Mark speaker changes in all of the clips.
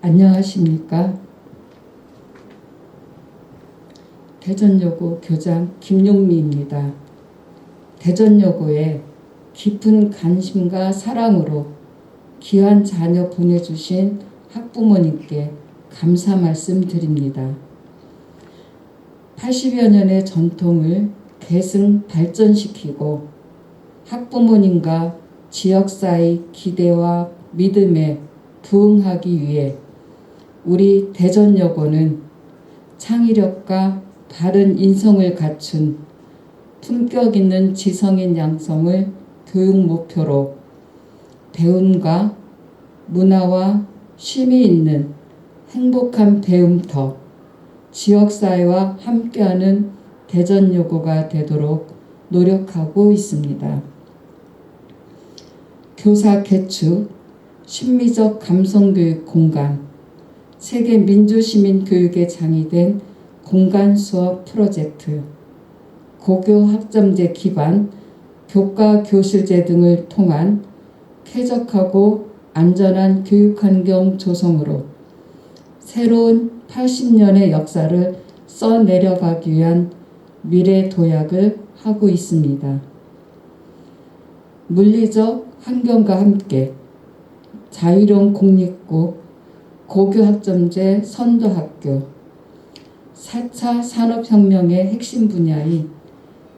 Speaker 1: 안녕하십니까? 대전여고 교장 김용미입니다. 대전여고에 깊은 관심과 사랑으로 귀한 자녀 보내주신 학부모님께 감사 말씀드립니다. 80여 년의 전통을 계승 발전시키고 학부모님과 지역사회 기대와 믿음에 부응하기 위해 우리 대전여고는 창의력과 바른 인성을 갖춘 품격 있는 지성인 양성을 교육 목표로 배움과 문화와 쉼이 있는 행복한 배움터, 지역사회와 함께하는 대전여고가 되도록 노력하고 있습니다. 교사 개축, 심리적 감성교육 공간, 세계 민주시민교육의 장이 된 공간 수업 프로젝트, 고교 학점제 기반 교과 교실제 등을 통한 쾌적하고 안전한 교육환경 조성으로 새로운 80년의 역사를 써내려가기 위한 미래 도약을 하고 있습니다. 물리적 환경과 함께 자유로운 공립고 고교학점제 선도학교, 4차 산업혁명의 핵심 분야인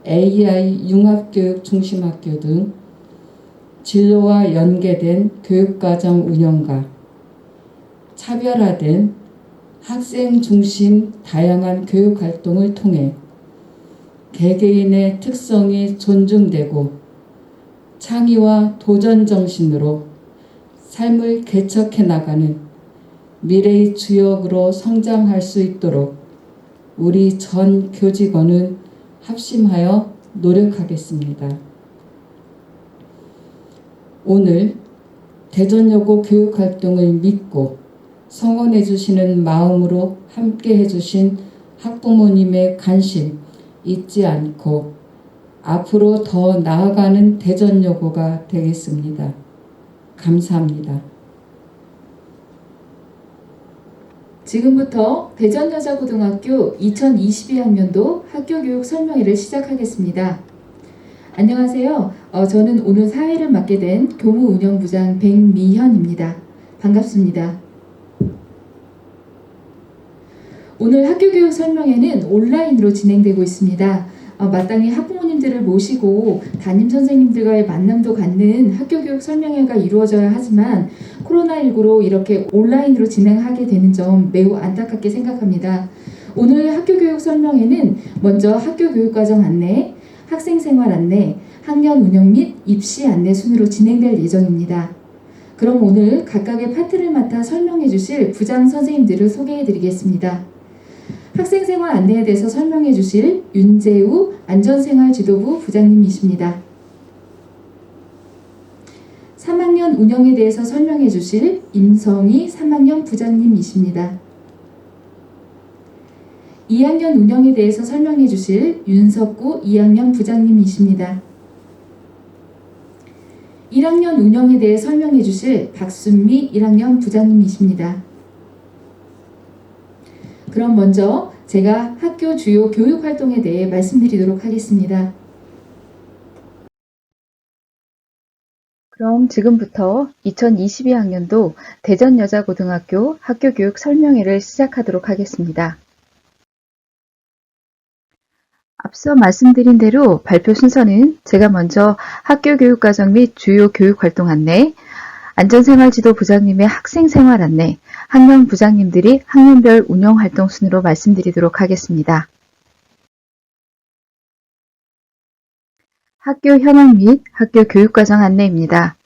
Speaker 1: AI 융합교육 중심학교 등 진로와 연계된 교육과정 운영과 차별화된 학생 중심 다양한 교육활동을 통해 개개인의 특성이 존중되고 창의와 도전 정신으로 삶을 개척해 나가는 미래의 주역으로 성장할 수 있도록 우리 전 교직원은 합심하여 노력하겠습니다. 오늘 대전여고 교육활동을 믿고 성원해 주시는 마음으로 함께 해주신 학부모님의 관심 잊지 않고 앞으로 더 나아가는 대전여고가 되겠습니다. 감사합니다.
Speaker 2: 지금부터 대전여자고등학교 2022학년도 학교교육 설명회를 시작하겠습니다. 안녕하세요. 저는 오늘 사회를 맡게 된 교무운영부장 백미현입니다. 반갑습니다. 오늘 학교교육 설명회는 온라인으로 진행되고 있습니다. 마땅히 학부모님들을 모시고 담임선생님들과의 만남도 갖는 학교교육 설명회가 이루어져야 하지만 코로나19로 이렇게 온라인으로 진행하게 되는 점 매우 안타깝게 생각합니다. 오늘 학교교육 설명회는 먼저 학교교육과정 안내, 학생생활 안내, 학년 운영 및 입시 안내 순으로 진행될 예정입니다. 그럼 오늘 각각의 파트를 맡아 설명해 주실 부장 선생님들을 소개해 드리겠습니다. 학생생활 안내에 대해서 설명해 주실 윤재우 안전생활지도부 부장님이십니다. 3학년 운영에 대해서 설명해 주실 임성희 3학년 부장님이십니다. 2학년 운영에 대해서 설명해 주실 윤석구 2학년 부장님이십니다. 1학년 운영에 대해 설명해 주실 박순미 1학년 부장님이십니다. 그럼 먼저 제가 학교 주요 교육활동에 대해 말씀드리도록 하겠습니다.
Speaker 3: 그럼 지금부터 2022학년도 대전여자고등학교 학교교육 설명회를 시작하도록 하겠습니다. 앞서 말씀드린 대로 발표 순서는 제가 먼저 학교교육과정 및 주요 교육활동 안내, 안전생활지도 부장님의 학생생활 안내, 학년 부장님들이 학년별 운영활동 순으로 말씀드리도록 하겠습니다. 학교 현황 및 학교 교육과정 안내입니다.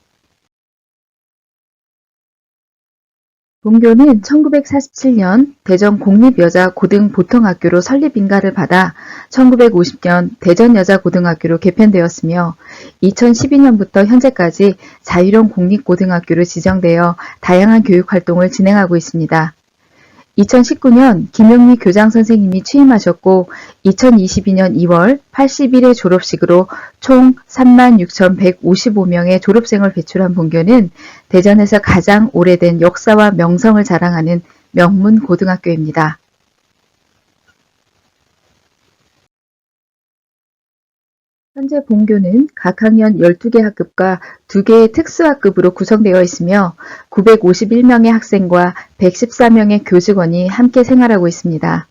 Speaker 3: 본교는 1947년 대전공립여자고등보통학교로 설립 인가를 받아 1950년 대전여자고등학교로 개편되었으며 2012년부터 현재까지 자유형 공립고등학교로 지정되어 다양한 교육활동을 진행하고 있습니다. 2019년 김용미 교장 선생님이 취임하셨고 2022년 2월 81회 졸업식으로 총 36,155명의 졸업생을 배출한 본교는 대전에서 가장 오래된 역사와 명성을 자랑하는 명문 고등학교입니다. 현재 본교는 각 학년 12개 학급과 2개의 특수학급으로 구성되어 있으며 951명의 학생과 114명의 교직원이 함께 생활하고 있습니다.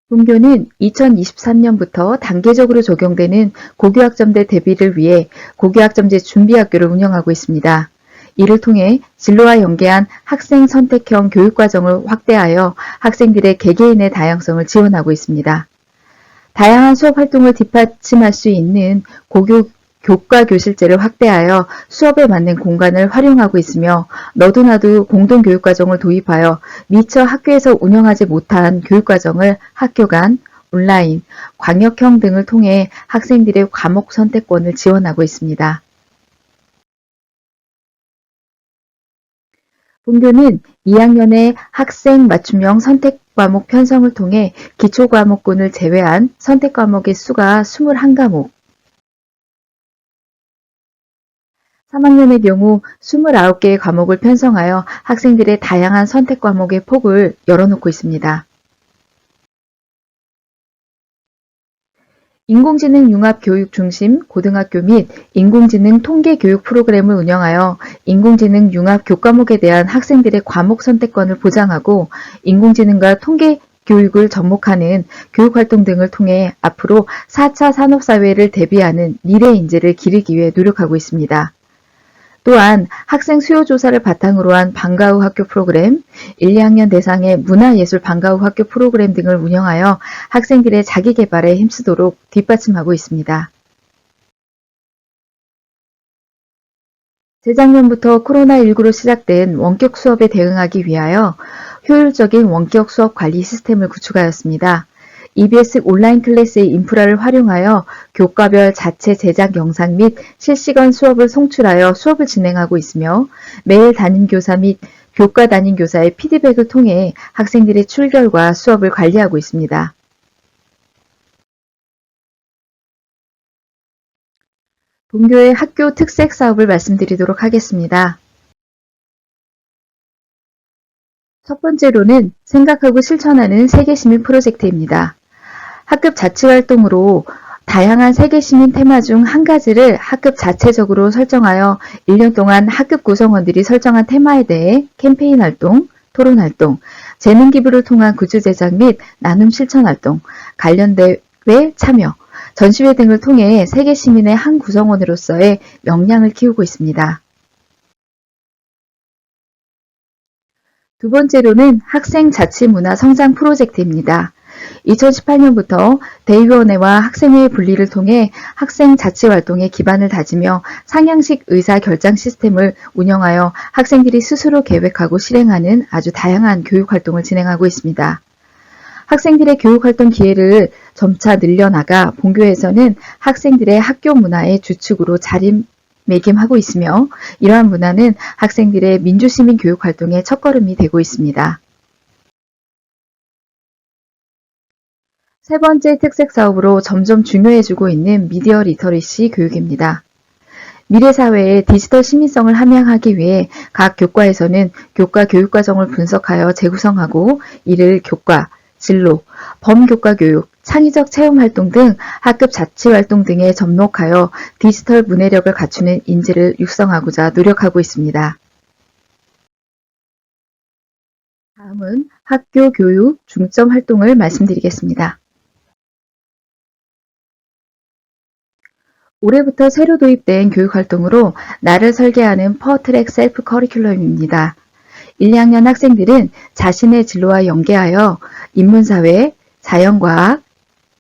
Speaker 3: 본교는 2023년부터 단계적으로 적용되는 고교학점제 대비를 위해 고교학점제 준비학교를 운영하고 있습니다. 이를 통해 진로와 연계한 학생 선택형 교육과정을 확대하여 학생들의 개개인의 다양성을 지원하고 있습니다. 다양한 수업 활동을 뒷받침할 수 있는 교과 교실제를 확대하여 수업에 맞는 공간을 활용하고 있으며 너도나도 공동교육과정을 도입하여 미처 학교에서 운영하지 못한 교육과정을 학교 간, 온라인, 광역형 등을 통해 학생들의 과목 선택권을 지원하고 있습니다. 본교는 2학년의 학생 맞춤형 선택과목 편성을 통해 기초과목군을 제외한 선택과목의 수가 21과목, 3학년의 경우 29개의 과목을 편성하여 학생들의 다양한 선택과목의 폭을 열어놓고 있습니다. 인공지능 융합교육 중심 고등학교 및 인공지능 통계교육 프로그램을 운영하여 인공지능 융합 교과목에 대한 학생들의 과목 선택권을 보장하고 인공지능과 통계 교육을 접목하는 교육활동 등을 통해 앞으로 4차 산업사회를 대비하는 미래 인재를 기르기 위해 노력하고 있습니다. 또한 학생 수요 조사를 바탕으로 한 방과 후 학교 프로그램, 1, 2학년 대상의 문화예술 방과 후 학교 프로그램 등을 운영하여 학생들의 자기개발에 힘쓰도록 뒷받침하고 있습니다. 재작년부터 코로나19로 시작된 원격 수업에 대응하기 위하여 효율적인 원격 수업 관리 시스템을 구축하였습니다. EBS 온라인 클래스의 인프라를 활용하여 교과별 자체 제작 영상 및 실시간 수업을 송출하여 수업을 진행하고 있으며 매일 담임교사 및 교과 담임교사의 피드백을 통해 학생들의 출결과 수업을 관리하고 있습니다. 본교의 학교 특색 사업을 말씀드리도록 하겠습니다. 첫 번째로는 생각하고 실천하는 세계시민 프로젝트입니다. 학급 자치활동으로 다양한 세계시민 테마 중 한 가지를 학급 자체적으로 설정하여 1년 동안 학급 구성원들이 설정한 테마에 대해 캠페인 활동, 토론 활동, 재능 기부를 통한 굿즈 제작 및 나눔 실천 활동, 관련 대회 참여, 전시회 등을 통해 세계시민의 한 구성원으로서의 역량을 키우고 있습니다. 두 번째로는 학생 자치 문화 성장 프로젝트입니다. 2018년부터 대의원회와 학생회의 분리를 통해 학생 자치 활동의 기반을 다지며 상향식 의사 결정 시스템을 운영하여 학생들이 스스로 계획하고 실행하는 아주 다양한 교육 활동을 진행하고 있습니다. 학생들의 교육 활동 기회를 점차 늘려나가 본교에서는 학생들의 학교 문화의 주축으로 자리매김하고 있으며 이러한 문화는 학생들의 민주시민 교육 활동의 첫걸음이 되고 있습니다. 세 번째 특색 사업으로 점점 중요해지고 있는 미디어 리터러시 교육입니다. 미래사회의 디지털 시민성을 함양하기 위해 각 교과에서는 교과 교육과정을 분석하여 재구성하고 이를 교과, 진로, 범교과 교육, 창의적 체험활동 등 학급 자치활동 등에 접목하여 디지털 문해력을 갖추는 인재를 육성하고자 노력하고 있습니다. 다음은 학교 교육 중점 활동을 말씀드리겠습니다. 올해부터 새로 도입된 교육활동으로 나를 설계하는 퍼트랙 셀프 커리큘럼입니다. 1, 2학년 학생들은 자신의 진로와 연계하여 인문사회, 자연과학,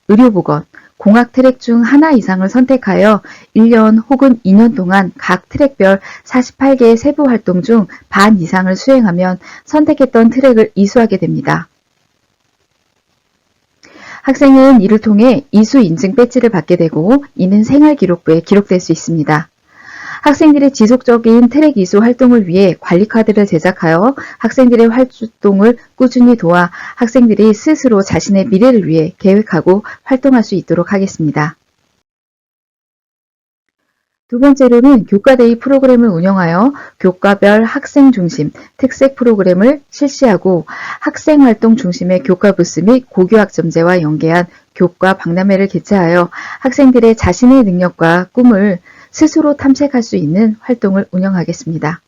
Speaker 3: 의료보건, 공학 트랙 중 하나 이상을 선택하여 1년 혹은 2년 동안 각 트랙별 48개의 세부 활동 중 반 이상을 수행하면 선택했던 트랙을 이수하게 됩니다. 학생은 이를 통해 이수 인증 배지를 받게 되고 이는 생활기록부에 기록될 수 있습니다. 학생들의 지속적인 트랙 이수 활동을 위해 관리 카드를 제작하여 학생들의 활동을 꾸준히 도와 학생들이 스스로 자신의 미래를 위해 계획하고 활동할 수 있도록 하겠습니다. 두 번째로는 교과데이 프로그램을 운영하여 교과별 학생 중심 특색 프로그램을 실시하고 학생활동 중심의 교과 부스 및 고교학점제와 연계한 교과 박람회를 개최하여 학생들의 자신의 능력과 꿈을 스스로 탐색할 수 있는 활동을 운영하겠습니다.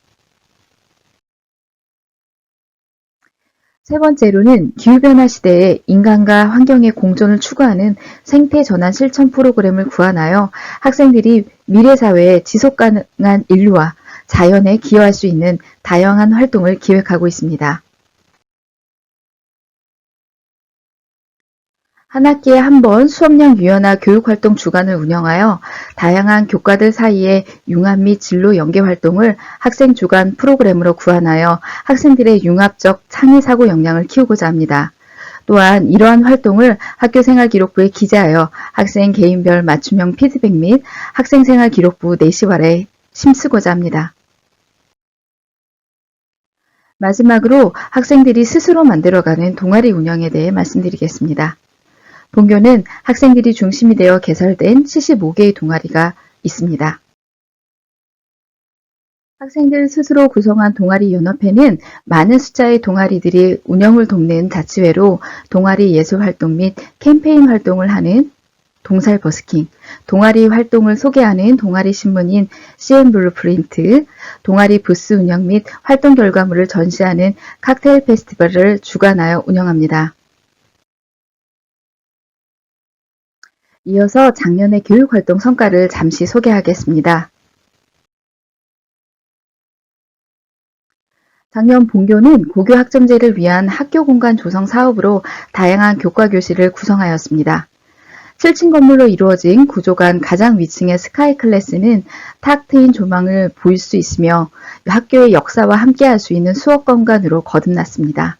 Speaker 3: 세 번째로는 기후변화 시대에 인간과 환경의 공존을 추구하는 생태전환 실천 프로그램을 구안하여 학생들이 미래사회의 지속가능한 인류와 자연에 기여할 수 있는 다양한 활동을 기획하고 있습니다. 한 학기에 한 번 수업량 유연화 교육활동 주간을 운영하여 다양한 교과들 사이의 융합 및 진로 연계 활동을 학생 주간 프로그램으로 구안하여 학생들의 융합적 창의사고 역량을 키우고자 합니다. 또한 이러한 활동을 학교생활기록부에 기재하여 학생 개인별 맞춤형 피드백 및 학생생활기록부 내시화에 힘쓰고자 합니다. 마지막으로 학생들이 스스로 만들어가는 동아리 운영에 대해 말씀드리겠습니다. 본교는 학생들이 중심이 되어 개설된 75개의 동아리가 있습니다. 학생들 스스로 구성한 동아리 연합회는 많은 숫자의 동아리들이 운영을 돕는 자치회로 동아리 예술활동 및 캠페인 활동을 하는 동살 버스킹, 동아리 활동을 소개하는 동아리 신문인 CN 블루프린트, 동아리 부스 운영 및 활동 결과물을 전시하는 칵테일 페스티벌을 주관하여 운영합니다. 이어서 작년의 교육활동 성과를 잠시 소개하겠습니다. 작년 본교는 고교 학점제를 위한 학교 공간 조성 사업으로 다양한 교과 교실을 구성하였습니다. 7층 건물로 이루어진 구조간 가장 위층의 스카이 클래스는 탁 트인 조망을 보일 수 있으며 학교의 역사와 함께할 수 있는 수업 공간으로 거듭났습니다.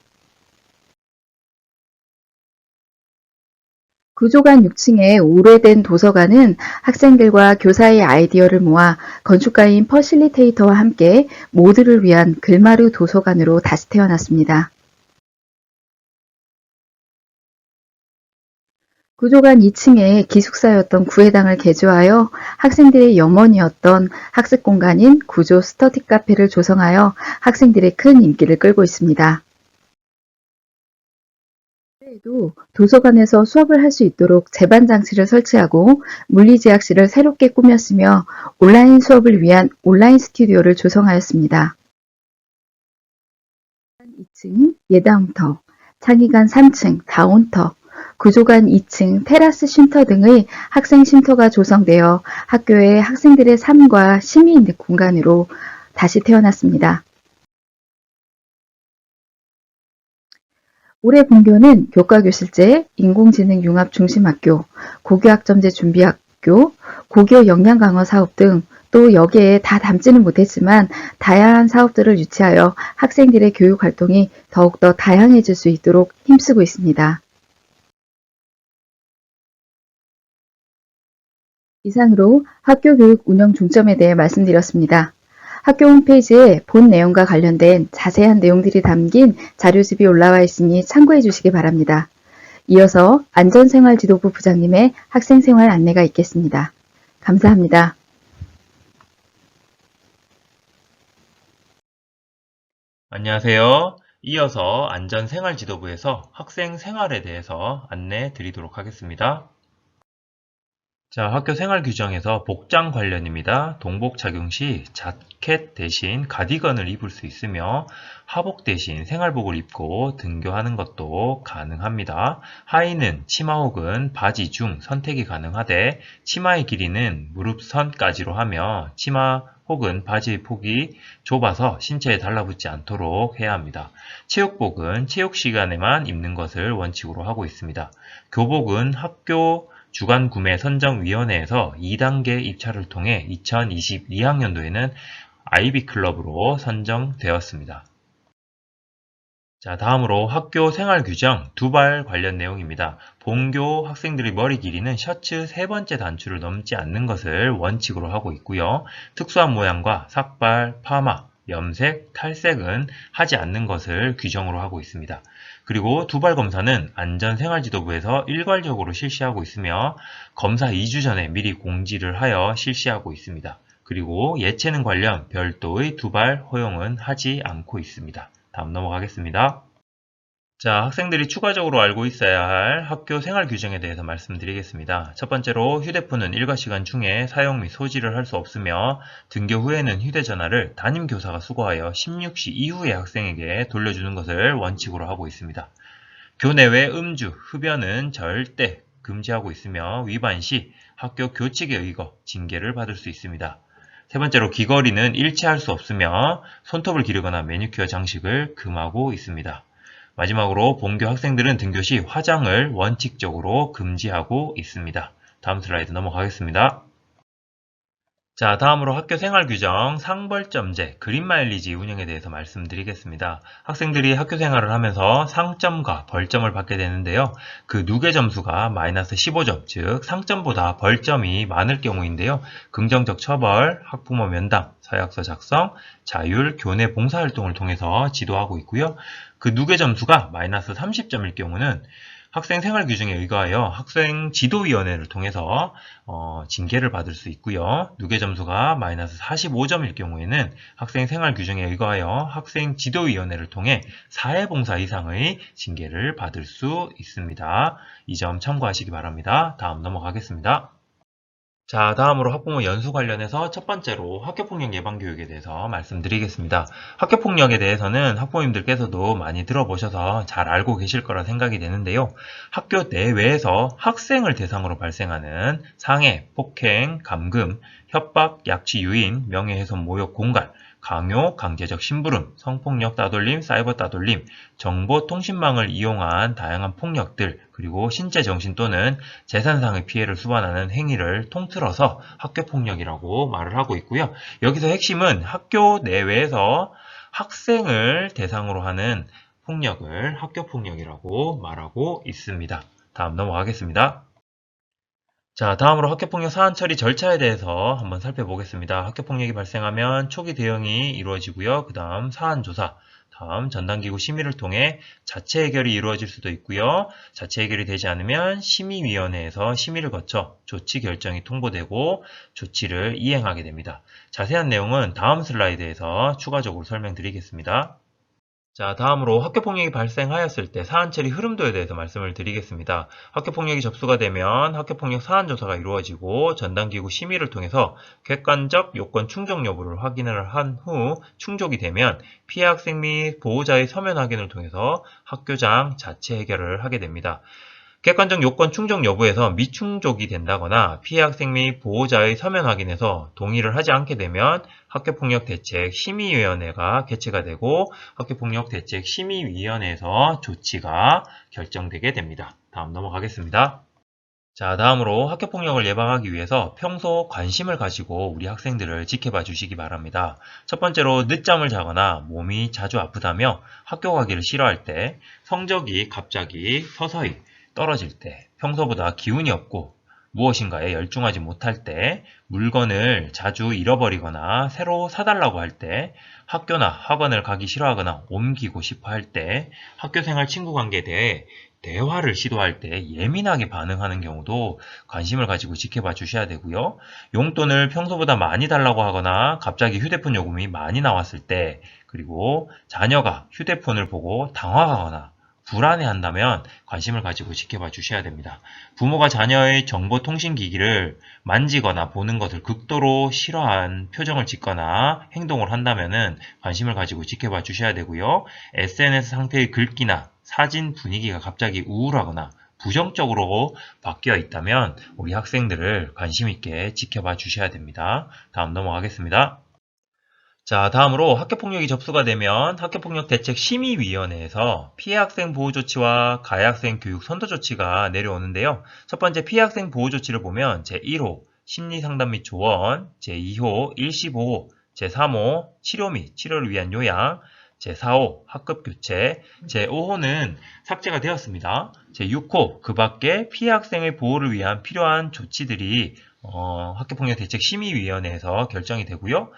Speaker 3: 구조간 6층의 오래된 도서관은 학생들과 교사의 아이디어를 모아 건축가인 퍼실리테이터와 함께 모두를 위한 글마루 도서관으로 다시 태어났습니다. 구조간 2층에 기숙사였던 구회당을 개조하여 학생들의 염원이었던 학습 공간인 구조 스터디 카페를 조성하여 학생들의 큰 인기를 끌고 있습니다. 또 도서관에서 수업을 할 수 있도록 제반 장치를 설치하고 물리지학실을 새롭게 꾸몄으며 온라인 수업을 위한 온라인 스튜디오를 조성하였습니다. 2층 예다움터, 창의관 3층 다운터, 구조관 2층 테라스 쉼터 등의 학생 쉼터가 조성되어 학교의 학생들의 삶과 쉼이 있는 공간으로 다시 태어났습니다. 올해 본교는 교과교실제, 인공지능 융합 중심학교, 고교학점제 준비학교, 고교 역량 강화 사업 등 또 여기에 다 담지는 못했지만 다양한 사업들을 유치하여 학생들의 교육 활동이 더욱더 다양해질 수 있도록 힘쓰고 있습니다. 이상으로 학교 교육 운영 중점에 대해 말씀드렸습니다. 학교 홈페이지에 본 내용과 관련된 자세한 내용들이 담긴 자료집이 올라와 있으니 참고해 주시기 바랍니다. 이어서 안전생활지도부 부장님의 학생생활 안내가 있겠습니다. 감사합니다.
Speaker 4: 안녕하세요. 이어서 안전생활지도부에서 학생 생활에 대해서 안내 드리도록 하겠습니다. 자, 학교 생활 규정에서 복장 관련입니다. 동복 착용 시 자켓 대신 가디건을 입을 수 있으며 하복 대신 생활복을 입고 등교하는 것도 가능합니다. 하의는 치마 혹은 바지 중 선택이 가능하되 치마의 길이는 무릎선까지로 하며 치마 혹은 바지의 폭이 좁아서 신체에 달라붙지 않도록 해야 합니다. 체육복은 체육 시간에만 입는 것을 원칙으로 하고 있습니다. 교복은 학교 주간구매선정위원회에서 2단계 입찰을 통해 2022학년도에는 아이비클럽으로 선정되었습니다. 자, 다음으로 학교 생활 규정 두발 관련 내용입니다. 본교 학생들의 머리 길이는 셔츠 3번째 단추를 넘지 않는 것을 원칙으로 하고 있고요. 특수한 모양과 삭발, 파마, 염색, 탈색은 하지 않는 것을 규정으로 하고 있습니다. 그리고 두발 검사는 안전생활지도부에서 일괄적으로 실시하고 있으며 검사 2주 전에 미리 공지를 하여 실시하고 있습니다. 그리고 예체능 관련 별도의 두발 허용은 하지 않고 있습니다. 다음 넘어가겠습니다. 자, 학생들이 추가적으로 알고 있어야 할 학교 생활 규정에 대해서 말씀드리겠습니다. 첫 번째로 휴대폰은 일과 시간 중에 사용 및 소지를 할 수 없으며 등교 후에는 휴대전화를 담임 교사가 수거하여 16시 이후에 학생에게 돌려주는 것을 원칙으로 하고 있습니다. 교내 외 음주, 흡연은 절대 금지하고 있으며 위반 시 학교 교칙에 의거 징계를 받을 수 있습니다. 세 번째로 귀걸이는 일치할 수 없으며 손톱을 기르거나 매니큐어 장식을 금하고 있습니다. 마지막으로 본교 학생들은 등교 시 화장을 원칙적으로 금지하고 있습니다. 다음 슬라이드 넘어가겠습니다. 자, 다음으로 학교 생활 규정 상벌점제 그린 마일리지 운영에 대해서 말씀드리겠습니다. 학생들이 학교 생활을 하면서 상점과 벌점을 받게 되는데요. 그 누계 점수가 마이너스 15점, 즉 상점보다 벌점이 많을 경우인데요. 긍정적 처벌, 학부모 면담, 서약서 작성, 자율, 교내 봉사활동을 통해서 지도하고 있고요. 그 누계 점수가 마이너스 30점일 경우는 학생 생활 규정에 의거하여 학생 지도위원회를 통해서 징계를 받을 수 있고요. 누계 점수가 마이너스 45점일 경우에는 학생 생활 규정에 의거하여 학생 지도위원회를 통해 사회봉사 이상의 징계를 받을 수 있습니다. 이 점 참고하시기 바랍니다. 다음 넘어가겠습니다. 자, 다음으로 학부모 연수 관련해서 첫 번째로 학교폭력 예방교육에 대해서 말씀드리겠습니다. 학교폭력에 대해서는 학부모님들께서도 많이 들어보셔서 잘 알고 계실 거라 생각이 되는데요. 학교 내외에서 학생을 대상으로 발생하는 상해, 폭행, 감금, 협박, 약취, 유인, 명예훼손, 모욕, 공갈, 강요, 강제적 심부름, 성폭력 따돌림, 사이버 따돌림, 정보통신망을 이용한 다양한 폭력들, 그리고 신체, 정신 또는 재산상의 피해를 수반하는 행위를 통틀어서 학교폭력이라고 말을 하고 있고요. 여기서 핵심은 학교 내외에서 학생을 대상으로 하는 폭력을 학교폭력이라고 말하고 있습니다. 다음 넘어가겠습니다. 자, 다음으로 학교폭력 사안 처리 절차에 대해서 한번 살펴보겠습니다. 학교폭력이 발생하면 초기 대응이 이루어지고요. 그 다음 사안 조사, 다음 전담기구 심의를 통해 자체 해결이 이루어질 수도 있고요. 자체 해결이 되지 않으면 심의위원회에서 심의를 거쳐 조치 결정이 통보되고 조치를 이행하게 됩니다. 자세한 내용은 다음 슬라이드에서 추가적으로 설명드리겠습니다. 자, 다음으로 학교폭력이 발생하였을 때 사안 처리 흐름도에 대해서 말씀을 드리겠습니다. 학교폭력이 접수가 되면 학교폭력 사안 조사가 이루어지고 전담기구 심의를 통해서 객관적 요건 충족 여부를 확인을 한 후 충족이 되면 피해 학생 및 보호자의 서면 확인을 통해서 학교장 자체 해결을 하게 됩니다. 객관적 요건 충족 여부에서 미충족이 된다거나 피해 학생 및 보호자의 서면 확인에서 동의를 하지 않게 되면 학교폭력대책심의위원회가 개최가 되고 학교폭력대책심의위원회에서 조치가 결정되게 됩니다. 다음 넘어가겠습니다. 자, 다음으로 학교폭력을 예방하기 위해서 평소 관심을 가지고 우리 학생들을 지켜봐 주시기 바랍니다. 첫 번째로 늦잠을 자거나 몸이 자주 아프다며 학교 가기를 싫어할 때, 성적이 갑자기 서서히 떨어질 때, 평소보다 기운이 없고 무엇인가에 열중하지 못할 때, 물건을 자주 잃어버리거나 새로 사달라고 할 때, 학교나 학원을 가기 싫어하거나 옮기고 싶어 할 때, 학교생활 친구관계에 대해 대화를 시도할 때 예민하게 반응하는 경우도 관심을 가지고 지켜봐 주셔야 되고요. 용돈을 평소보다 많이 달라고 하거나 갑자기 휴대폰 요금이 많이 나왔을 때, 그리고 자녀가 휴대폰을 보고 당황하거나 불안해한다면 관심을 가지고 지켜봐 주셔야 됩니다. 부모가 자녀의 정보통신기기를 만지거나 보는 것을 극도로 싫어한 표정을 짓거나 행동을 한다면 관심을 가지고 지켜봐 주셔야 되고요. SNS 상태의 글귀나 사진 분위기가 갑자기 우울하거나 부정적으로 바뀌어 있다면 우리 학생들을 관심 있게 지켜봐 주셔야 됩니다. 다음 넘어가겠습니다. 자, 다음으로 학교폭력이 접수가 되면 학교폭력대책심의위원회에서 피해학생 보호조치와 가해학생 교육 선도조치가 내려오는데요. 첫 번째 피해학생 보호조치를 보면 제1호 심리상담 및 조언, 제2호 일시보호, 제3호 치료 및 치료를 위한 요양, 제4호 학급 교체, 제5호는 삭제가 되었습니다. 제6호 그 밖에 피해 학생의 보호를 위한 필요한 조치들이 학교폭력대책심의위원회에서 결정이 되고요.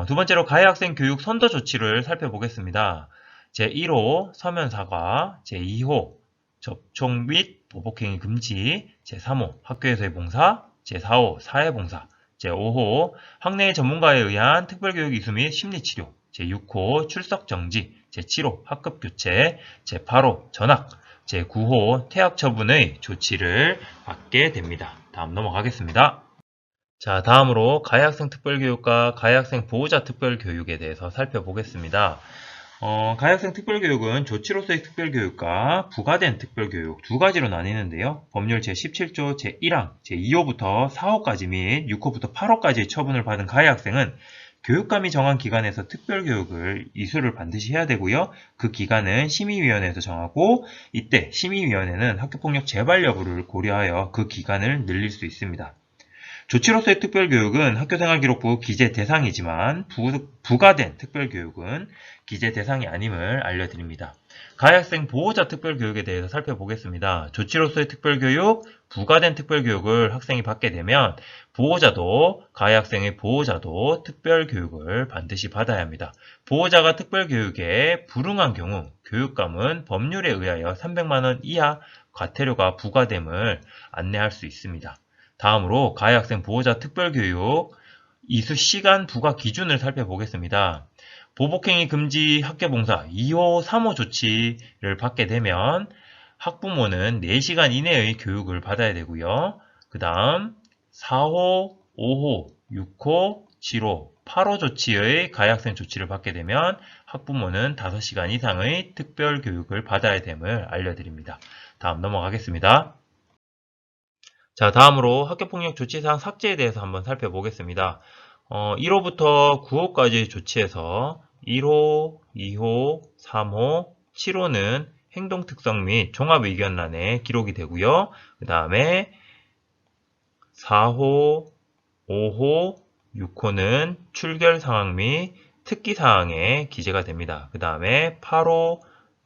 Speaker 4: 두 번째로 가해 학생 교육 선도 조치를 살펴보겠습니다. 제1호 서면 사과, 제2호 접촉 및 보복행위 금지, 제3호 학교에서의 봉사, 제4호 사회봉사, 제5호 학내의 전문가에 의한 특별교육 이수 및 심리치료, 제6호 출석 정지, 제7호 학급 교체, 제8호 전학, 제9호 퇴학 처분의 조치를 받게 됩니다. 다음 넘어가겠습니다. 자, 다음으로 가해학생 특별교육과 가해학생 보호자 특별교육에 대해서 살펴보겠습니다. 가해학생 특별교육은 조치로서의 특별교육과 부과된 특별교육 두 가지로 나뉘는데요. 법률 제17조 제1항, 제2호부터 4호까지 및 6호부터 8호까지의 처분을 받은 가해학생은 교육감이 정한 기관에서 특별교육을 이수를 반드시 해야 되고요. 그 기간은 심의위원회에서 정하고 이때 심의위원회는 학교폭력 재발 여부를 고려하여 그 기간을 늘릴 수 있습니다. 조치로서의 특별교육은 학교생활기록부 기재 대상이지만 부과된 특별교육은 기재 대상이 아님을 알려드립니다. 가해학생 보호자 특별교육에 대해서 살펴보겠습니다. 조치로서의 특별교육, 부과된 특별교육을 학생이 받게 되면 보호자도 가해학생의 보호자도 특별교육을 반드시 받아야 합니다. 보호자가 특별교육에 불응한 경우 교육감은 법률에 의하여 300만 원 이하 과태료가 부과됨을 안내할 수 있습니다. 다음으로 가해학생 보호자 특별교육 이수 시간 부과 기준을 살펴보겠습니다. 보복행위 금지 학교봉사 2호, 3호 조치를 받게 되면 학부모는 4시간 이내의 교육을 받아야 되고요. 그 다음 4호, 5호, 6호, 7호, 8호 조치의 가해학생 조치를 받게 되면 학부모는 5시간 이상의 특별교육을 받아야 됨을 알려드립니다. 다음 넘어가겠습니다. 자, 다음으로 학교폭력 조치사항 삭제에 대해서 한번 살펴보겠습니다. 1호부터 9호까지 조치에서 1호, 2호, 3호, 7호는 행동특성 및 종합의견란에 기록이 되고요. 그 다음에 4호, 5호, 6호는 출결사항 및 특기사항에 기재가 됩니다. 그 다음에 8호,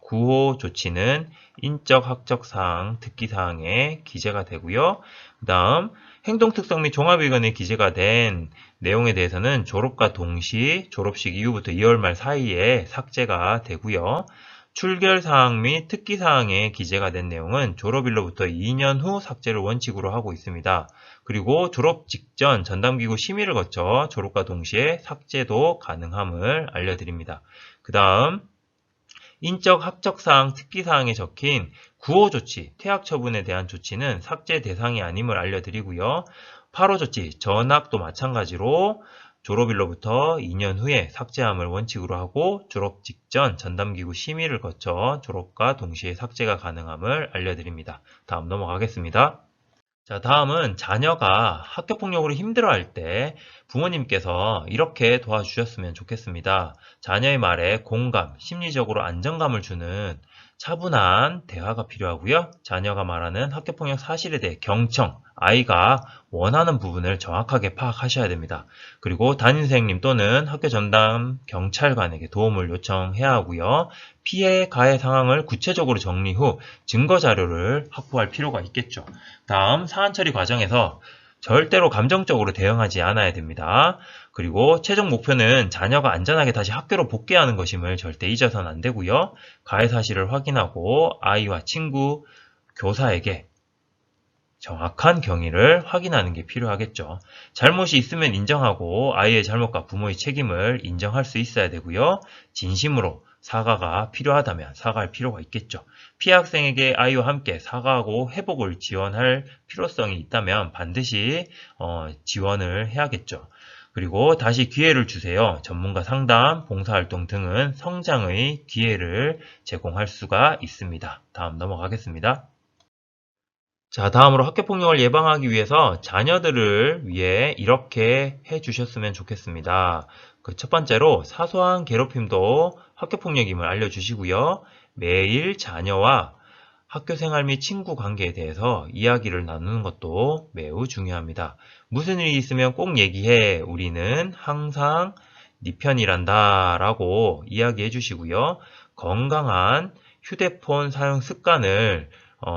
Speaker 4: 9호 조치는 인적, 학적 사항, 특기 사항에 기재가 되고요. 그 다음 행동특성 및 종합의견에 기재가 된 내용에 대해서는 졸업과 동시 졸업식 이후부터 2월 말 사이에 삭제가 되고요. 출결사항 및 특기사항에 기재가 된 내용은 졸업일로부터 2년 후 삭제를 원칙으로 하고 있습니다. 그리고 졸업 직전 전담기구 심의를 거쳐 졸업과 동시에 삭제도 가능함을 알려드립니다. 그 다음 인적, 학적사항, 특기사항에 적힌 9호 조치, 퇴학 처분에 대한 조치는 삭제 대상이 아님을 알려드리고요. 8호 조치, 전학도 마찬가지로 졸업일로부터 2년 후에 삭제함을 원칙으로 하고 졸업 직전 전담기구 심의를 거쳐 졸업과 동시에 삭제가 가능함을 알려드립니다. 다음 넘어가겠습니다. 자, 다음은 자녀가 학교폭력으로 힘들어할 때 부모님께서 이렇게 도와주셨으면 좋겠습니다. 자녀의 말에 공감, 심리적으로 안정감을 주는 차분한 대화가 필요하고요. 자녀가 말하는 학교폭력 사실에 대해 경청, 아이가 원하는 부분을 정확하게 파악하셔야 됩니다. 그리고 담임선생님 또는 학교 전담 경찰관에게 도움을 요청해야 하고요. 피해 가해 상황을 구체적으로 정리 후 증거 자료를 확보할 필요가 있겠죠. 다음 사안 처리 과정에서 절대로 감정적으로 대응하지 않아야 됩니다. 그리고 최종 목표는 자녀가 안전하게 다시 학교로 복귀하는 것임을 절대 잊어서는 안 되고요. 가해 사실을 확인하고 아이와 친구, 교사에게 정확한 경위를 확인하는 게 필요하겠죠. 잘못이 있으면 인정하고 아이의 잘못과 부모의 책임을 인정할 수 있어야 되고요. 진심으로 사과가 필요하다면 사과할 필요가 있겠죠. 피해 학생에게 아이와 함께 사과하고 회복을 지원할 필요성이 있다면 반드시 지원을 해야겠죠. 그리고 다시 기회를 주세요. 전문가 상담, 봉사활동 등은 성장의 기회를 제공할 수가 있습니다. 다음 넘어가겠습니다. 자, 다음으로 학교폭력을 예방하기 위해서 자녀들을 위해 이렇게 해주셨으면 좋겠습니다. 그 첫 번째로 사소한 괴롭힘도 학교폭력임을 알려주시고요. 매일 자녀와 학교생활 및 친구 관계에 대해서 이야기를 나누는 것도 매우 중요합니다. 무슨 일이 있으면 꼭 얘기해. 우리는 항상 네 편이란다 라고 이야기해 주시고요. 건강한 휴대폰 사용 습관을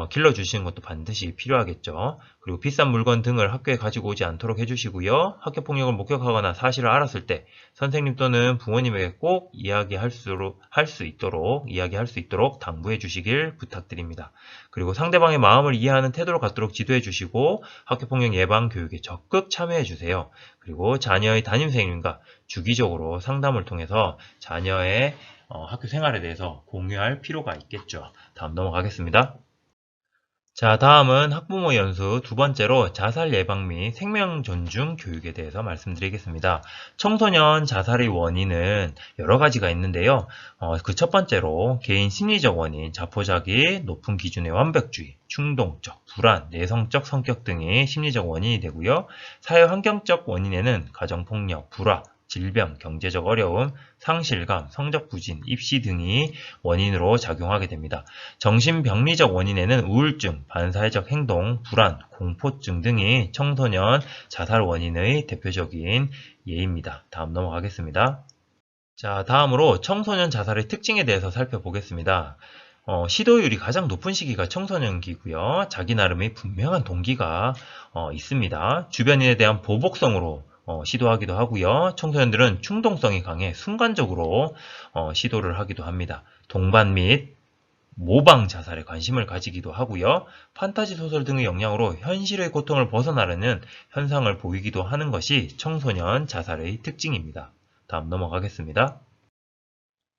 Speaker 4: 길러주시는 것도 반드시 필요하겠죠. 그리고 비싼 물건 등을 학교에 가지고 오지 않도록 해주시고요. 학교폭력을 목격하거나 사실을 알았을 때 선생님 또는 부모님에게 꼭 이야기할 수 있도록 당부해 주시길 부탁드립니다. 그리고 상대방의 마음을 이해하는 태도를 갖도록 지도해 주시고 학교폭력 예방 교육에 적극 참여해 주세요. 그리고 자녀의 담임선생님과 주기적으로 상담을 통해서 자녀의 학교 생활에 대해서 공유할 필요가 있겠죠. 다음 넘어가겠습니다. 자, 다음은 학부모 연수 두 번째로 자살 예방 및 생명 존중 교육에 대해서 말씀드리겠습니다. 청소년 자살의 원인은 여러 가지가 있는데요. 그 첫 번째로 개인 심리적 원인, 자포자기, 높은 기준의 완벽주의, 충동적, 불안, 내성적 성격 등이 심리적 원인이 되고요. 사회 환경적 원인에는 가정폭력, 불화, 질병, 경제적 어려움, 상실감, 성적 부진, 입시 등이 원인으로 작용하게 됩니다. 정신병리적 원인에는 우울증, 반사회적 행동, 불안, 공포증 등이 청소년 자살 원인의 대표적인 예입니다. 다음 넘어가겠습니다. 자, 다음으로 청소년 자살의 특징에 대해서 살펴보겠습니다. 시도율이 가장 높은 시기가 청소년기고요. 자기 나름의 분명한 동기가 있습니다. 주변인에 대한 보복성으로 시도하기도 하고요. 청소년들은 충동성이 강해 순간적으로 시도를 하기도 합니다. 동반 및 모방 자살에 관심을 가지기도 하고요. 판타지 소설 등의 영향으로 현실의 고통을 벗어나려는 현상을 보이기도 하는 것이 청소년 자살의 특징입니다. 다음 넘어가겠습니다.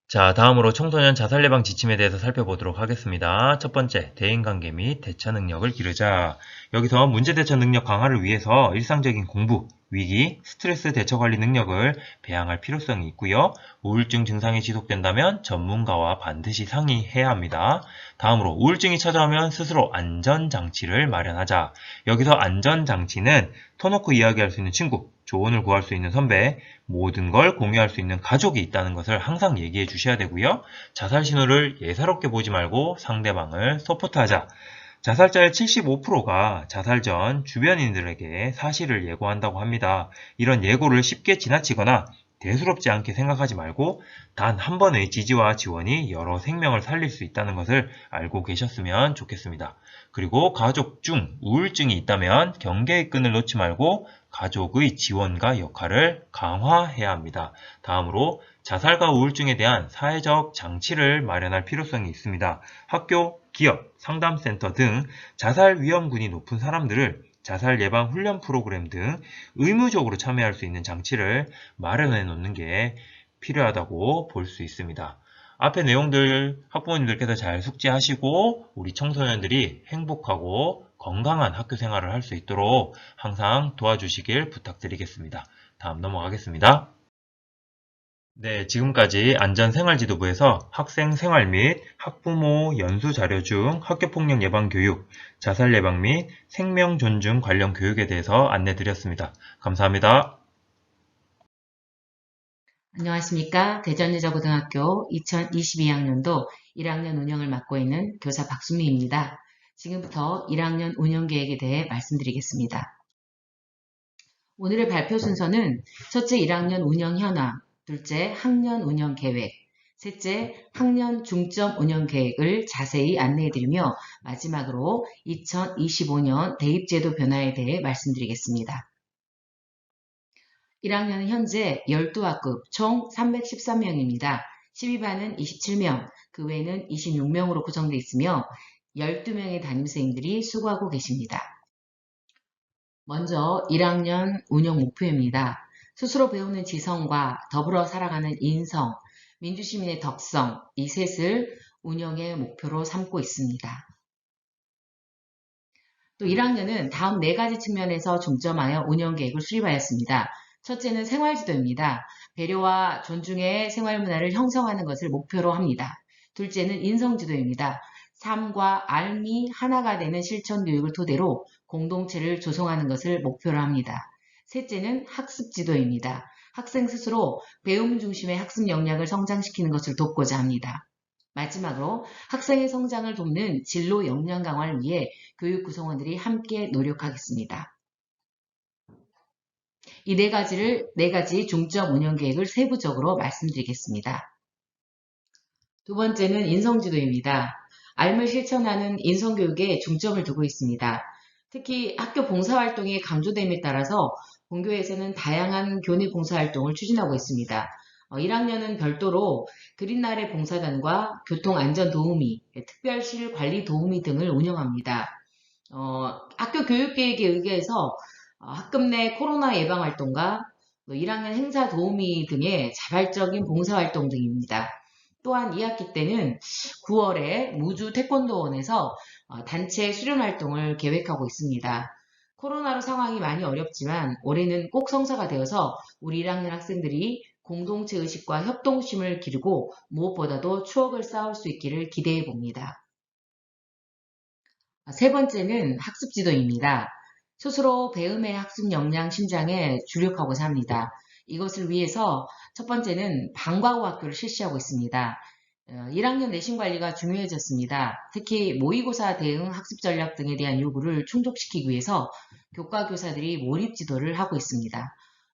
Speaker 4: 자, 다음으로 청소년 자살 예방 지침에 대해서 살펴보도록 하겠습니다. 첫 번째, 대인관계 및 대처 능력을 기르자. 여기서 문제 대처 능력 강화를 위해서 일상적인 공부, 위기, 스트레스 대처 관리 능력을 배양할 필요성이 있고요. 우울증 증상이 지속된다면 전문가와 반드시 상의해야 합니다. 다음으로 우울증이 찾아오면 스스로 안전장치를 마련하자. 여기서 안전장치는 터놓고 이야기할 수 있는 친구, 조언을 구할 수 있는 선배, 모든 걸 공유할 수 있는 가족이 있다는 것을 항상 얘기해 주셔야 되고요. 자살 신호를 예사롭게 보지 말고 상대방을 서포트하자. 자살자의 75%가 자살 전 주변인들에게 사실을 예고한다고 합니다. 이런 예고를 쉽게 지나치거나 대수롭지 않게 생각하지 말고 단 한 번의 지지와 지원이 여러 생명을 살릴 수 있다는 것을 알고 계셨으면 좋겠습니다. 그리고 가족 중 우울증이 있다면 경계의 끈을 놓지 말고 가족의 지원과 역할을 강화해야 합니다. 다음으로 자살과 우울증에 대한 사회적 장치를 마련할 필요성이 있습니다. 학교, 기업, 상담센터 등 자살 위험군이 높은 사람들을 자살 예방 훈련 프로그램 등 의무적으로 참여할 수 있는 장치를 마련해 놓는 게 필요하다고 볼 수 있습니다. 앞의 내용들 학부모님들께서 잘 숙지하시고 우리 청소년들이 행복하고 건강한 학교 생활을 할 수 있도록 항상 도와주시길 부탁드리겠습니다. 다음 넘어가겠습니다. 네, 지금까지 안전생활지도부에서 학생 생활 및 학부모 연수 자료 중 학교폭력 예방 교육, 자살 예방 및 생명 존중 관련 교육에 대해서 안내드렸습니다. 감사합니다.
Speaker 5: 안녕하십니까. 대전여자고등학교 2022학년도 1학년 운영을 맡고 있는 교사 박순미입니다. 지금부터 1학년 운영 계획에 대해 말씀드리겠습니다. 오늘의 발표 순서는 첫째 1학년 운영 현황, 둘째 학년 운영 계획, 셋째 학년 중점 운영 계획을 자세히 안내해드리며 마지막으로 2025년 대입제도 변화에 대해 말씀드리겠습니다. 1학년은 현재 12학급 총 313명입니다. 12반은 27명, 그 외에는 26명으로 구성되어 있으며 12명의 담임선생님들이 수고하고 계십니다. 먼저 1학년 운영 목표입니다. 스스로 배우는 지성과 더불어 살아가는 인성, 민주시민의 덕성, 이 셋을 운영의 목표로 삼고 있습니다. 또 1학년은 다음 4가지 측면에서 중점하여 운영 계획을 수립하였습니다. 첫째는 생활지도입니다. 배려와 존중의 생활문화를 형성하는 것을 목표로 합니다. 둘째는 인성지도입니다. 삶과 삶이 하나가 되는 실천교육을 토대로 공동체를 조성하는 것을 목표로 합니다. 셋째는 학습지도입니다. 학생 스스로 배움 중심의 학습 역량을 성장시키는 것을 돕고자 합니다. 마지막으로 학생의 성장을 돕는 진로 역량 강화를 위해 교육 구성원들이 함께 노력하겠습니다. 이 네 가지 중점 운영 계획을 세부적으로 말씀드리겠습니다. 두 번째는 인성지도입니다. 앓을 실천하는 인성교육에 중점을 두고 있습니다. 특히 학교 봉사활동이 강조됨에 따라서 본교에서는 다양한 교내 봉사활동을 추진하고 있습니다. 1학년은 별도로 그린날의 봉사단과 교통안전도우미, 특별실 관리도우미 등을 운영합니다. 학교 교육계획에 의해서 학급 내 코로나 예방활동과 1학년 행사 도우미 등의 자발적인 봉사활동 등입니다. 또한 2학기 때는 9월에 무주 태권도원에서 단체 수련활동을 계획하고 있습니다. 코로나로 상황이 많이 어렵지만 올해는 꼭 성사가 되어서 우리 1학년 학생들이 공동체 의식과 협동심을 기르고 무엇보다도 추억을 쌓을 수 있기를 기대해 봅니다. 세 번째는 학습지도입니다. 스스로 배움의 학습 역량 신장에 주력하고자 합니다. 이것을 위해서 첫 번째는 방과 후 학교를 실시하고 있습니다. 1학년 내신 관리가 중요해졌습니다. 특히 모의고사 대응 학습 전략 등에 대한 요구를 충족시키기 위해서 교과 교사들이 몰입 지도를 하고 있습니다.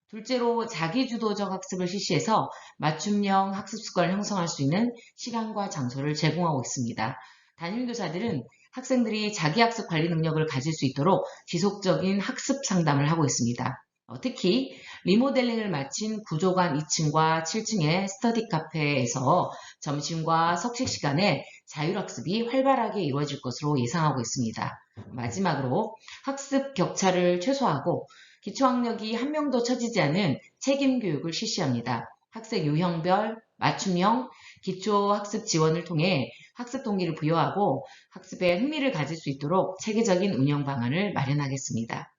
Speaker 5: 둘째로 자기주도적 학습을 실시해서 맞춤형 학습 습관을 형성할 수 있는 시간과 장소를 제공하고 있습니다. 담임교사들은 학생들이 자기학습 관리 능력을 가질 수 있도록 지속적인 학습 상담을 하고 있습니다. 특히 리모델링을 마친 구조관 2층과 7층의 스터디 카페에서 점심과 석식 시간에 자율학습이 활발하게 이루어질 것으로 예상하고 있습니다. 마지막으로 학습 격차를 최소화하고 기초학력이 한 명도 처지지 않은 책임교육을 실시합니다. 학생 유형별 맞춤형 기초학습 지원을 통해 학습 동기를 부여하고 학습에 흥미를 가질 수 있도록 체계적인 운영 방안을 마련하겠습니다.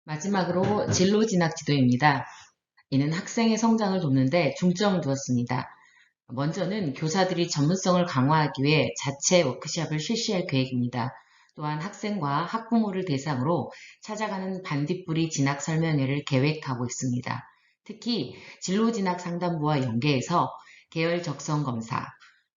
Speaker 5: 마지막으로 진로 진학 지도입니다. 이는 학생의 성장을 돕는 데 중점을 두었습니다. 먼저는 교사들이 전문성을 강화하기 위해 자체 워크숍을 실시할 계획입니다. 또한 학생과 학부모를 대상으로 찾아가는 반딧불이 진학 설명회를 계획하고 있습니다. 특히 진로 진학 상담부와 연계해서 계열 적성 검사,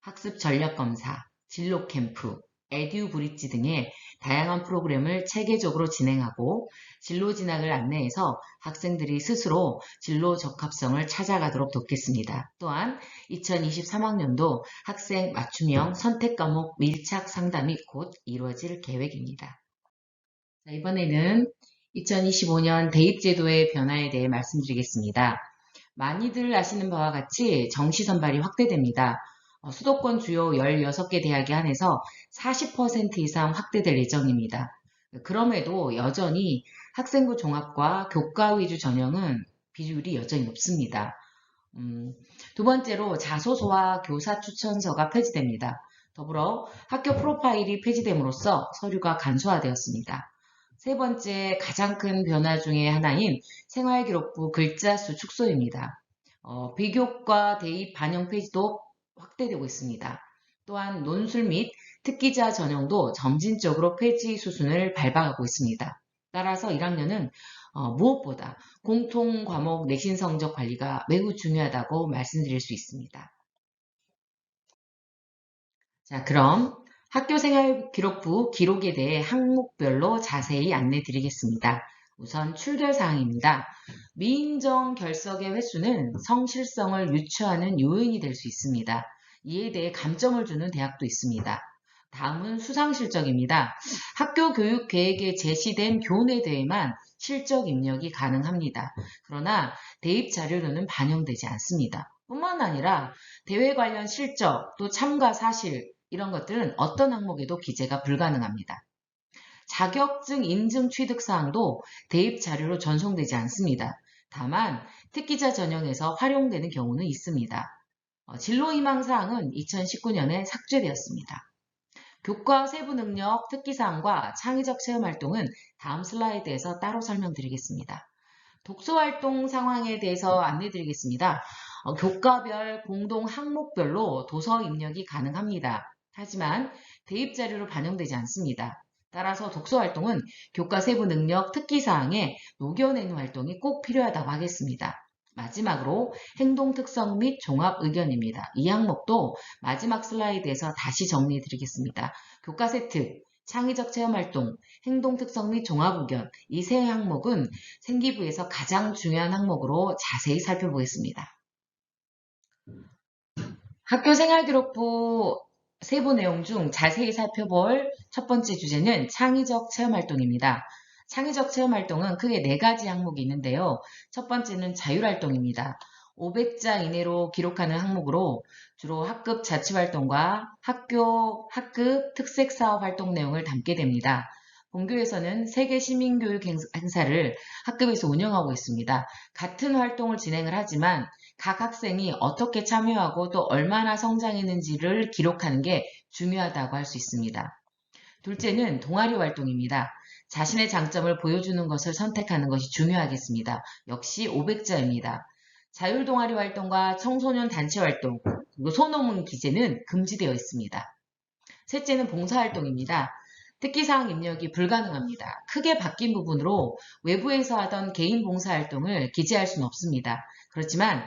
Speaker 5: 학습 전략 검사, 진로 캠프, 에듀 브릿지 등의 다양한 프로그램을 체계적으로 진행하고 진로 진학을 안내해서 학생들이 스스로 진로 적합성을 찾아가도록 돕겠습니다. 또한 2023학년도 학생 맞춤형 선택 과목 밀착 상담이 곧 이루어질 계획입니다. 자, 이번에는 2025년 대입제도의 변화에 대해 말씀드리겠습니다. 많이들 아시는 바와 같이 정시 선발이 확대됩니다. 수도권 주요 16개 대학에 한해서 40% 이상 확대될 예정입니다. 그럼에도 여전히 학생부 종합과 교과 위주 전형은 비율이 여전히 높습니다. 두 번째로 자소서와 교사 추천서가 폐지됩니다. 더불어 학교 프로파일이 폐지됨으로써 서류가 간소화되었습니다. 세 번째 가장 큰 변화 중에 하나인 생활기록부 글자 수 축소입니다. 비교과 대입 반영 폐지도 확대되고 있습니다. 또한 논술 및 특기자 전형도 점진적으로 폐지 수순을 밟아가고 있습니다. 따라서 1학년은 무엇보다 공통 과목 내신 성적 관리가 매우 중요하다고 말씀드릴 수 있습니다. 자, 그럼 학교생활기록부 기록에 대해 항목별로 자세히 안내 드리겠습니다. 우선 출결사항입니다. 미인정 결석의 횟수는 성실성을 유추하는 요인이 될 수 있습니다. 이에 대해 감점을 주는 대학도 있습니다. 다음은 수상실적입니다. 학교 교육 계획에 제시된 교내 대회만 실적 입력이 가능합니다. 그러나 대입 자료로는 반영되지 않습니다. 뿐만 아니라 대회 관련 실적, 또 참가 사실 이런 것들은 어떤 항목에도 기재가 불가능합니다. 자격증 인증 취득 사항도 대입 자료로 전송되지 않습니다. 다만 특기자 전형에서 활용되는 경우는 있습니다. 진로 희망 사항은 2019년에 삭제되었습니다. 교과 세부 능력 특기사항과 창의적 체험 활동은 다음 슬라이드에서 따로 설명드리겠습니다. 독서 활동 상황에 대해서 안내드리겠습니다. 교과별 공동 항목별로 도서 입력이 가능합니다. 하지만 대입 자료로 반영되지 않습니다. 따라서 독서 활동은 교과 세부 능력 특기사항에 녹여내는 활동이 꼭 필요하다고 하겠습니다. 마지막으로 행동 특성 및 종합 의견입니다. 이 항목도 마지막 슬라이드에서 다시 정리해 드리겠습니다. 교과 세트, 창의적 체험활동, 행동특성 및 종합의견 이 세 항목은 생기부에서 가장 중요한 항목으로 자세히 살펴보겠습니다. 학교생활기록부 세부 내용 중 자세히 살펴볼 첫 번째 주제는 창의적 체험활동입니다. 창의적 체험활동은 크게 4가지 항목이 있는데요. 첫 번째는 자율활동입니다. 500자 이내로 기록하는 항목으로 주로 학급 자치활동과 학급 특색사업 활동 내용을 담게 됩니다. 본교에서는 세계 시민교육 행사를 학급에서 운영하고 있습니다. 같은 활동을 진행을 하지만 각 학생이 어떻게 참여하고 또 얼마나 성장했는지를 기록하는 게 중요하다고 할 수 있습니다. 둘째는 동아리 활동입니다. 자신의 장점을 보여주는 것을 선택하는 것이 중요하겠습니다. 역시 500자입니다. 자율동아리 활동과 청소년 단체 활동, 그리고 소노문 기재는 금지되어 있습니다. 셋째는 봉사활동입니다. 특기사항 입력이 불가능합니다. 크게 바뀐 부분으로 외부에서 하던 개인 봉사활동을 기재할 수는 없습니다. 그렇지만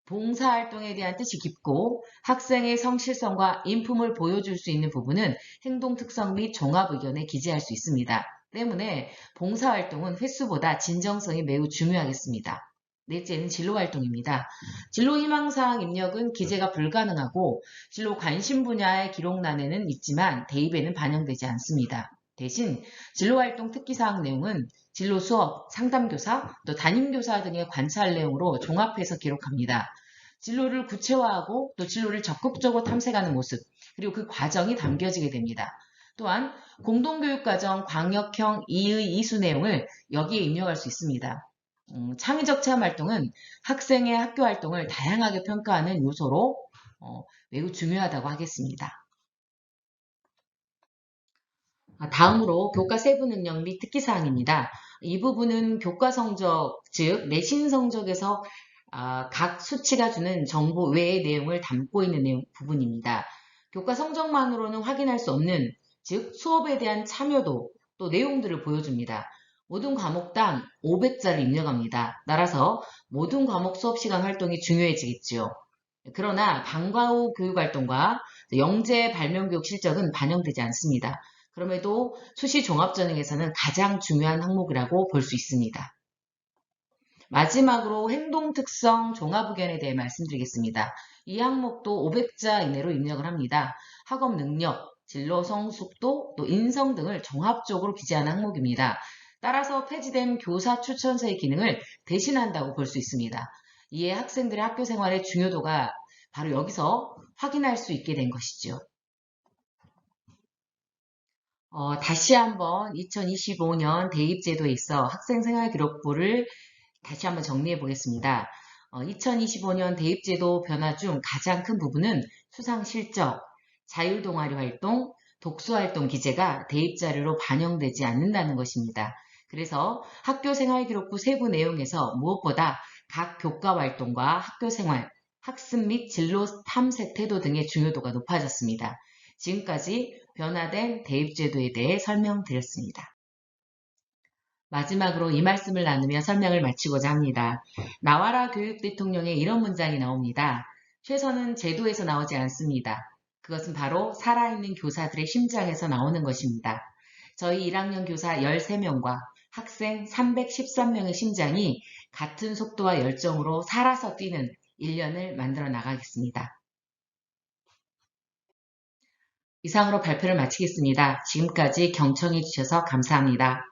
Speaker 5: 봉사활동에 대한 뜻이 깊고 학생의 성실성과 인품을 보여줄 수 있는 부분은 행동특성 및 종합의견에 기재할 수 있습니다. 때문에 봉사활동은 횟수보다 진정성이 매우 중요하겠습니다. 넷째는 진로활동입니다. 진로 희망사항 입력은 기재가 불가능하고 진로 관심 분야의 기록란에는 있지만 대입에는 반영되지 않습니다. 대신 진로활동 특기사항 내용은 진로 수업, 상담교사, 또 담임교사 등의 관찰 내용으로 종합해서 기록합니다. 진로를 구체화하고 또 진로를 적극적으로 탐색하는 모습, 그리고 그 과정이 담겨지게 됩니다. 또한 공동교육과정 광역형 2의 이수 내용을 여기에 입력할 수 있습니다. 창의적 체험활동은 학생의 학교활동을 다양하게 평가하는 요소로 매우 중요하다고 하겠습니다. 다음으로 교과 세부 능력 및 특기사항입니다. 이 부분은 교과 성적, 즉 내신 성적에서 각 수치가 주는 정보 외의 내용을 담고 있는 부분입니다. 교과 성적만으로는 확인할 수 없는, 즉 수업에 대한 참여도 또 내용들을 보여줍니다. 모든 과목당 500자를 입력합니다. 따라서 모든 과목 수업시간 활동이 중요해지겠죠. 그러나 방과 후 교육활동과 영재 발명교육 실적은 반영되지 않습니다. 그럼에도 수시 종합전형에서는 가장 중요한 항목이라고 볼 수 있습니다. 마지막으로 행동특성 종합의견에 대해 말씀드리겠습니다. 이 항목도 500자 이내로 입력을 합니다. 학업 능력, 진로 성숙도, 또 인성 등을 종합적으로 기재하는 항목입니다. 따라서 폐지된 교사 추천서의 기능을 대신한다고 볼 수 있습니다. 이에 학생들의 학교 생활의 중요도가 바로 여기서 확인할 수 있게 된 것이죠. 다시 한번 2025년 대입제도에 있어 학생생활기록부를 다시 한번 정리해 보겠습니다. 2025년 대입제도 변화 중 가장 큰 부분은 수상실적, 자율동아리 활동, 독서활동 기재가 대입자료로 반영되지 않는다는 것입니다. 그래서 학교생활기록부 세부 내용에서 무엇보다 각 교과활동과 학교생활, 학습 및 진로 탐색 태도 등의 중요도가 높아졌습니다. 지금까지 변화된 대입제도에 대해 설명드렸습니다. 마지막으로 이 말씀을 나누며 설명을 마치고자 합니다. 나와라 교육 대통령의 이런 문장이 나옵니다. 최선은 제도에서 나오지 않습니다. 그것은 바로 살아있는 교사들의 심장에서 나오는 것입니다. 저희 1학년 교사 13명과 학생 313명의 심장이 같은 속도와 열정으로 살아서 뛰는 1년을 만들어 나가겠습니다. 이상으로 발표를 마치겠습니다. 지금까지 경청해 주셔서 감사합니다.